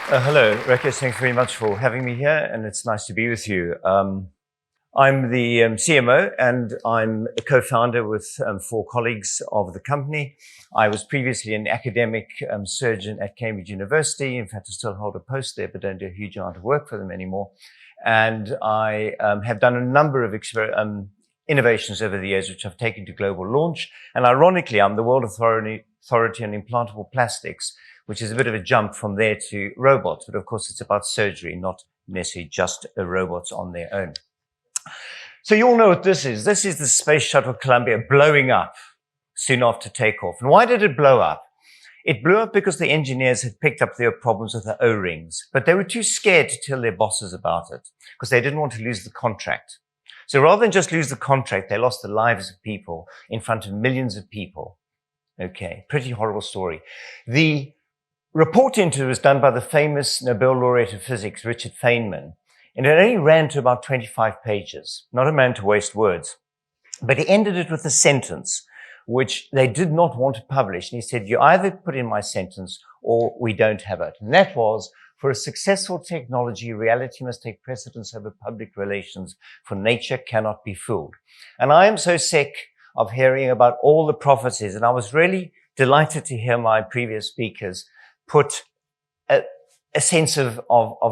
Hello, Rakesh. Thanks very much for having me here, and it's nice to be with you. I'm the CMO, and I'm a co-founder with 4 colleagues of the company. I was previously an academic surgeon at Cambridge University. In fact, I still hold a post there, but don't do a huge amount of work for them anymore. And I have done a number of innovations over the years, which I've taken to global launch. And ironically, I'm the world authority on implantable plastics, which is a bit of a jump from there to robots. But of course, it's about surgery, not necessarily just robots on their own. So you all know what this is. This is the Space Shuttle Columbia blowing up soon after takeoff. And why did it blow up? It blew up because the engineers had picked up their problems with the O-rings, but they were too scared to tell their bosses about it because they didn't want to lose the contract. So rather than just lose the contract, they lost the lives of people in front of millions of people. Okay, pretty horrible story. The report into it was done by the famous Nobel laureate of physics, Richard Feynman, and it only ran to about 25 pages. Not a man to waste words. But he ended it with a sentence which they did not want to publish. And he said, you either put in my sentence or we don't have it. And that was, for a successful technology, reality must take precedence over public relations, for nature cannot be fooled. And I am so sick of hearing about all the prophecies. And I was really delighted to hear my previous speakers put a sense of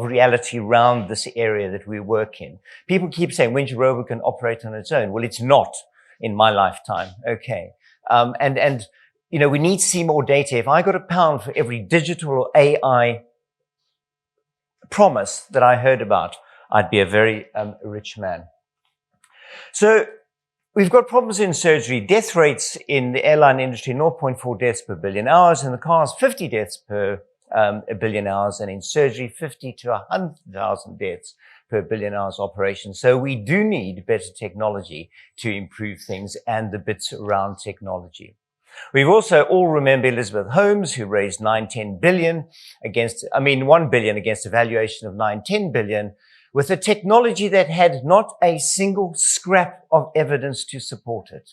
reality around this area that we work in. People keep saying, when's your robot can operate on its own? Well, it's not in my lifetime. Okay. And you know, we need to see more data. If I got £1 for every digital or AI promise that I heard about, I'd be a very rich man. So we've got problems in surgery. Death rates in the airline industry, 0.4 deaths per billion hours. In the cars, 50 deaths per a billion hours, and in surgery, 50 to 100,000 deaths per billion hours operation. So we do need better technology to improve things and the bits around technology. We've also all remember Elizabeth Holmes, who raised 1 billion against a valuation of 10 billion, with a technology that had not a single scrap of evidence to support it.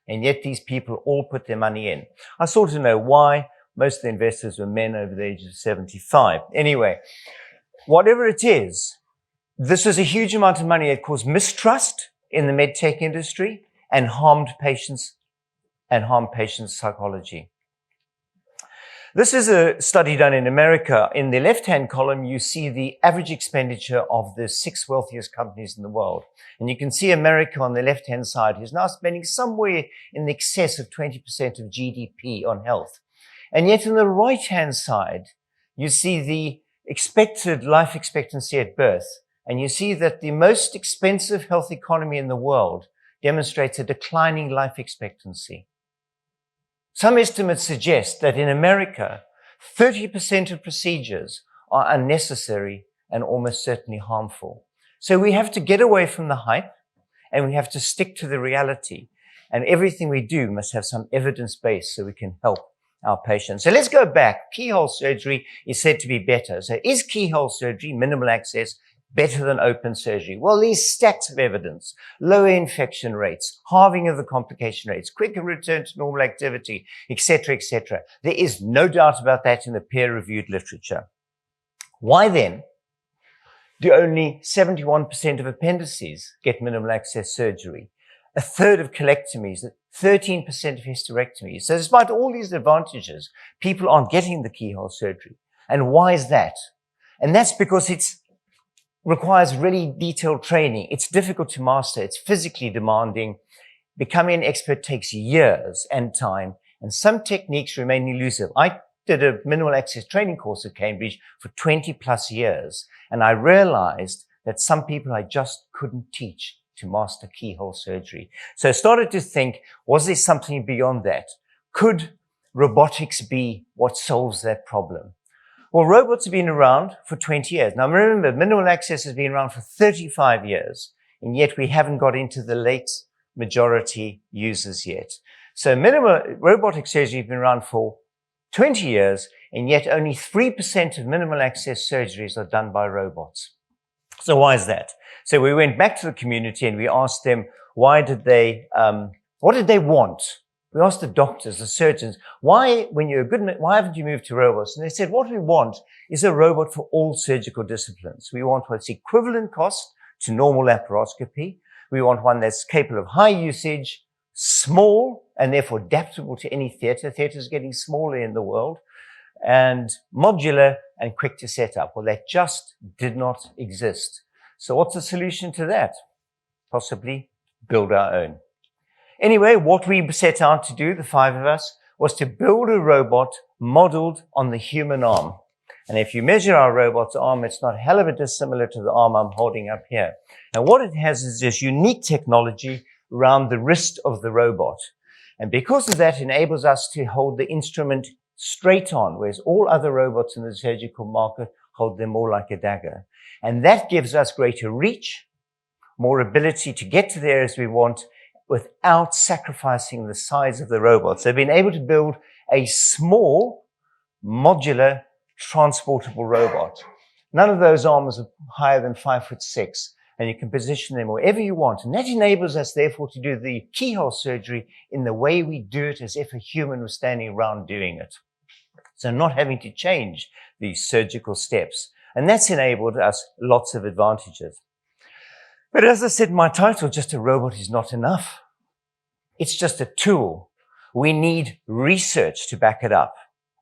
And yet these people all put their money in. I sort of know why. Most of the investors were men over the age of 75. Anyway, whatever it is, this is a huge amount of money that caused mistrust in the medtech industry and harmed patients psychology. This is a study done in America. In the left-hand column, you see the average expenditure of the 6 wealthiest companies in the world. And you can see America on the left-hand side, who's now spending somewhere in excess of 20% of GDP on health. And yet on the right-hand side, you see the expected life expectancy at birth. And you see that the most expensive health economy in the world demonstrates a declining life expectancy. Some estimates suggest that in America, 30% of procedures are unnecessary and almost certainly harmful. So we have to get away from the hype and we have to stick to the reality. And everything we do must have some evidence base so we can help our patients. So let's go back. Keyhole surgery is said to be better. So is keyhole surgery, minimal access, better than open surgery? Well, these stacks of evidence, lower infection rates, halving of the complication rates, quicker return to normal activity, etc., etc. There is no doubt about that in the peer-reviewed literature. Why then do only 71% of appendices get minimal access surgery? A third of colectomies, 13% of hysterectomies. So despite all these advantages, people aren't getting the keyhole surgery. And why is that? And that's because it requires really detailed training. It's difficult to master. It's physically demanding. Becoming an expert takes years and time, and some techniques remain elusive. I did a minimal access training course at Cambridge for 20 plus years, and I realized that some people I just couldn't teach to master keyhole surgery. So I started to think, was there something beyond that? Could robotics be what solves that problem? Well, robots have been around for 20 years. Now remember, minimal access has been around for 35 years, and yet we haven't got into the late majority users yet. So robotic surgery has been around for 20 years, and yet only 3% of minimal access surgeries are done by robots. So why is that? So we went back to the community and we asked them, what did they want? We asked the doctors, the surgeons, why haven't you moved to robots? And they said, what we want is a robot for all surgical disciplines. We want what's equivalent cost to normal laparoscopy. We want one that's capable of high usage, small, and therefore adaptable to any theater. Theater is getting smaller in the world, and modular and quick to set up. Well, that just did not exist. So what's the solution to that? Possibly build our own. Anyway, what we set out to do, the 5 of us, was to build a robot modeled on the human arm. And if you measure our robot's arm, it's not a hell of a dissimilar to the arm I'm holding up here. And what it has is this unique technology around the wrist of the robot. And because of that, enables us to hold the instrument straight on, whereas all other robots in the surgical market hold them more like a dagger. And that gives us greater reach, more ability to get to the areas we want without sacrificing the size of the robot. So we've been able to build a small, modular, transportable robot. None of those arms are higher than 5'6", and you can position them wherever you want. And that enables us, therefore, to do the keyhole surgery in the way we do it, as if a human was standing around doing it. So not having to change these surgical steps. And that's enabled us lots of advantages. But as I said in my title, just a robot is not enough. It's just a tool. We need research to back it up,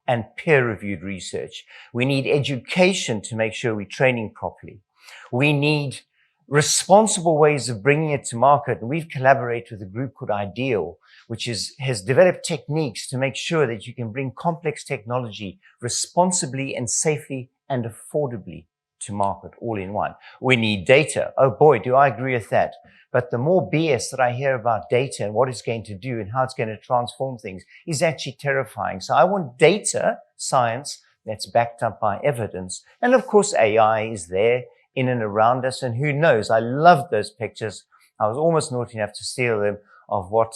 and peer-reviewed research. We need education to make sure we're training properly. We need responsible ways of bringing it to market. And we've collaborated with a group called Ideal, which has developed techniques to make sure that you can bring complex technology responsibly and safely and affordably to market all in one. We need data. Oh boy, do I agree with that. But the more BS that I hear about data and what it's going to do and how it's going to transform things is actually terrifying. So I want data science that's backed up by evidence. And of course, AI is there in and around us. And who knows? I loved those pictures. I was almost naughty enough to steal them of what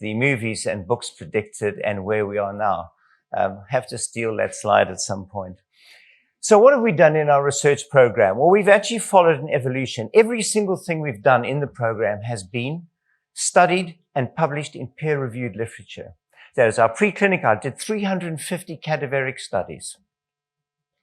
the movies and books predicted and where we are now. Have to steal that slide at some point. So what have we done in our research program? Well, we've actually followed an evolution. Every single thing we've done in the program has been studied and published in peer-reviewed literature. That is our preclinical. I did 350 cadaveric studies.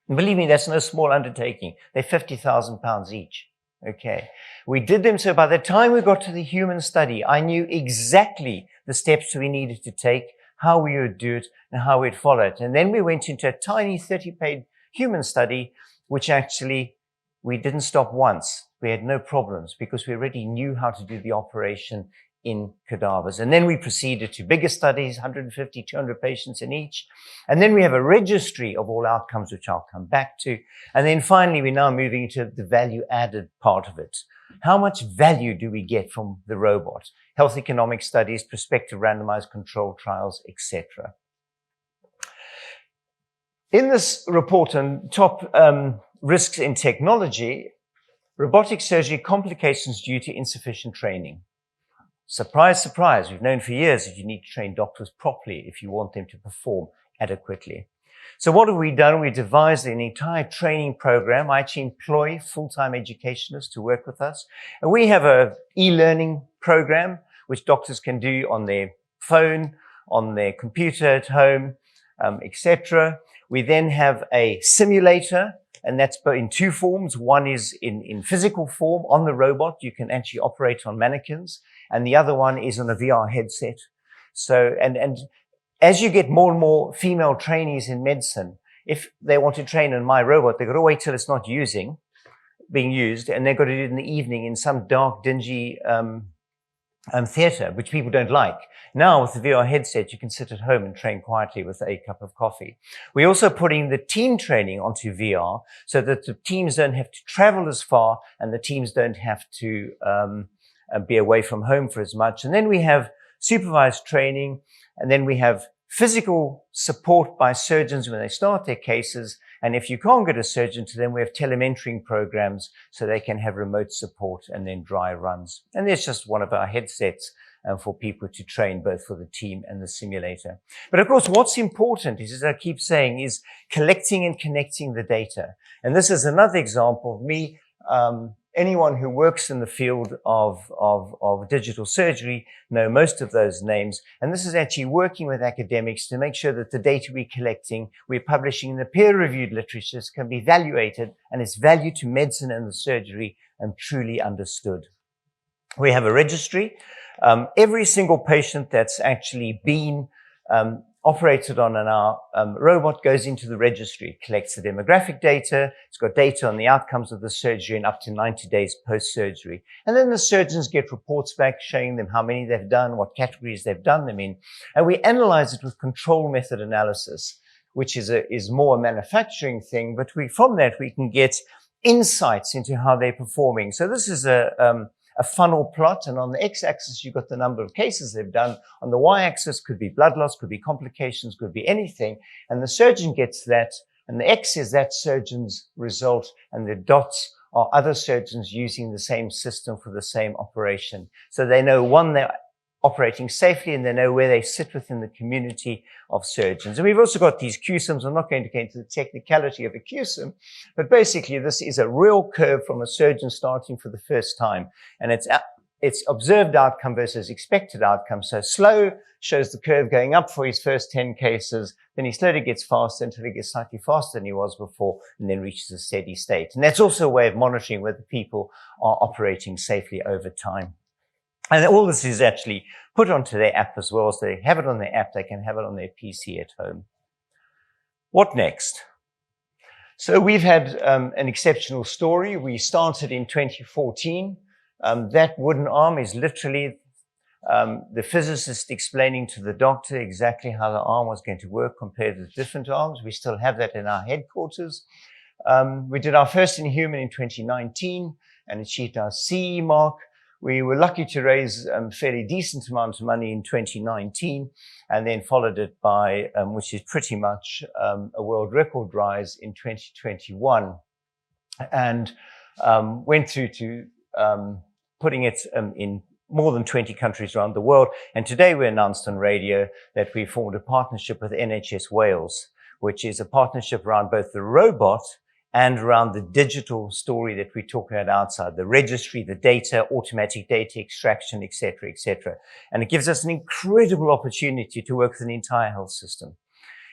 And believe me, that's no small undertaking. They're 50,000 pounds each. Okay. We did them so by the time we got to the human study, I knew exactly the steps we needed to take, how we would do it, and how we'd follow it. And then we went into a tiny 30-page human study, which actually we didn't stop once. We had no problems because we already knew how to do the operation in cadavers. And then we proceeded to bigger studies, 150, 200 patients in each. And then we have a registry of all outcomes, which I'll come back to. And then finally, we're now moving into the value added part of it. How much value do we get from the robot? Health economic studies, prospective randomized controlled trials, etc. In this report on top risks in technology, robotic surgery complications due to insufficient training. Surprise, surprise. We've known for years that you need to train doctors properly if you want them to perform adequately. So what have we done? We devised an entire training program. I actually employ full-time educationists to work with us. And we have an e-learning program, which doctors can do on their phone, on their computer at home, etc. We then have a simulator, and that's in two forms. One is in physical form on the robot. You can actually operate on mannequins. And the other one is on a VR headset. So, and as you get more and more female trainees in medicine, if they want to train on my robot, they've got to wait till it's not being used, and they've got to do it in the evening in some dark, dingy theater, which people don't like. Now, with the VR headset, you can sit at home and train quietly with a cup of coffee. We're also putting the team training onto VR so that the teams don't have to travel as far and the teams don't have to be away from home for as much. And then we have supervised training, and then we have physical support by surgeons when they start their cases. And if you can't get a surgeon to them, we have telementoring programs so they can have remote support and then dry runs. And there's just one of our headsets for people to train both for the team and the simulator. But of course, what's important is, as I keep saying, is collecting and connecting the data. And this is another example of me anyone who works in the field of digital surgery know most of those names. And this is actually working with academics to make sure that the data we're collecting, we're publishing in the peer-reviewed literatures, can be evaluated and its value to medicine and the surgery and truly understood. We have a registry. Every single patient that's actually been operated on in our robot goes into the registry, collects the demographic data. It's got data on the outcomes of the surgery and up to 90 days post-surgery. And then the surgeons get reports back showing them how many they've done, what categories they've done them in. And we analyze it with control method analysis, which is more a manufacturing thing. But from that, we can get insights into how they're performing. So this is a funnel plot, and on the x-axis you've got the number of cases they've done. On the y-axis could be blood loss, could be complications, could be anything, and the surgeon gets that, and the x is that surgeon's result, and the dots are other surgeons using the same system for the same operation. So they know, one, they're operating safely, and they know where they sit within the community of surgeons. And we've also got these QSIMs. I'm not going to get into the technicality of a QSIM, but basically this is a real curve from a surgeon starting for the first time. And it's observed outcome versus expected outcome. So slow shows the curve going up for his first 10 cases. Then he slowly gets faster until he gets slightly faster than he was before, and then reaches a steady state. And that's also a way of monitoring whether people are operating safely over time. And all this is actually put onto their app as well. So they have it on their app, they can have it on their PC at home. What next? So we've had an exceptional story. We started in 2014. That wooden arm is literally the physicist explaining to the doctor exactly how the arm was going to work compared to different arms. We still have that in our headquarters. We did our first in human in 2019 and achieved our CE mark. We were lucky to raise a fairly decent amount of money in 2019 and then followed it by, which is pretty much a world record rise in 2021, and went through to putting it in more than 20 countries around the world. And today we announced on radio that we formed a partnership with NHS Wales, which is a partnership around both the robot and around the digital story that we talk about outside, the registry, the data, automatic data extraction, et cetera, And it gives us an incredible opportunity to work with an entire health system.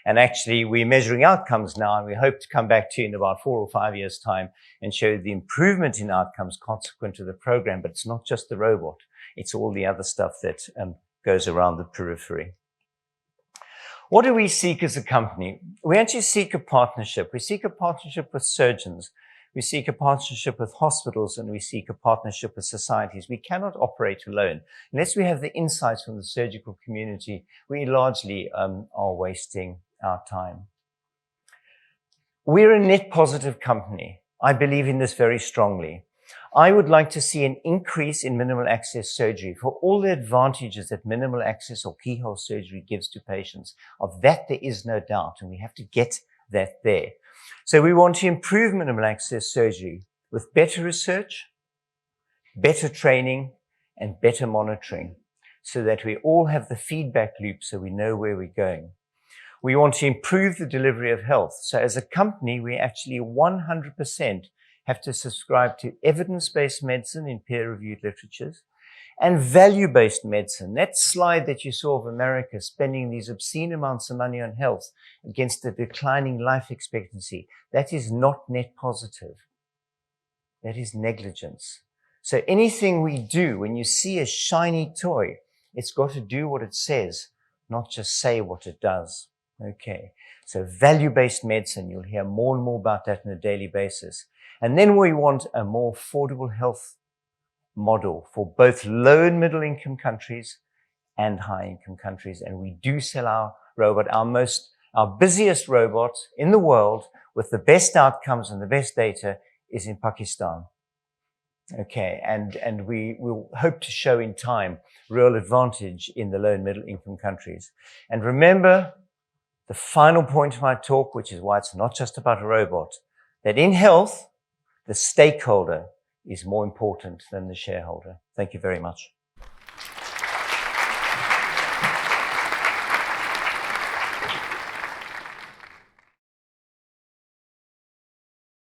And actually, we're measuring outcomes now, and we hope to come back to you in about 4 or 5 years' time and show the improvement in outcomes consequent to the program. But it's not just the robot. It's all the other stuff that goes around the periphery. What do we seek as a company? We actually seek a partnership. We seek a partnership with surgeons. We seek a partnership with hospitals, and we seek a partnership with societies. We cannot operate alone. Unless we have the insights from the surgical community, we largely are wasting our time. We're a net positive company. I believe in this very strongly. I would like to see an increase in minimal access surgery for all the advantages that minimal access or keyhole surgery gives to patients. Of that, there is no doubt, and we have to get that there. So we want to improve minimal access surgery with better research, better training, and better monitoring so that we all have the feedback loop so we know where we're going. We want to improve the delivery of health. So as a company, we actually 100% have to subscribe to evidence-based medicine in peer-reviewed literatures and value-based medicine. That slide that you saw of America spending these obscene amounts of money on health against the declining life expectancy, that is not net positive. That is negligence. So anything we do, when you see a shiny toy, it's got to do what it says, not just say what it does. Okay, so value-based medicine, you'll hear more and more about that on a daily basis. And then we want a more affordable health model for both low and middle income countries and high income countries. And we do sell our robot, our busiest robot in the world with the best outcomes and the best data is in Pakistan. Okay, and we will hope to show in time real advantage in the low and middle income countries. And remember the final point of my talk, which is why it's not just about a robot, that in health, the stakeholder is more important than the shareholder. Thank you very much.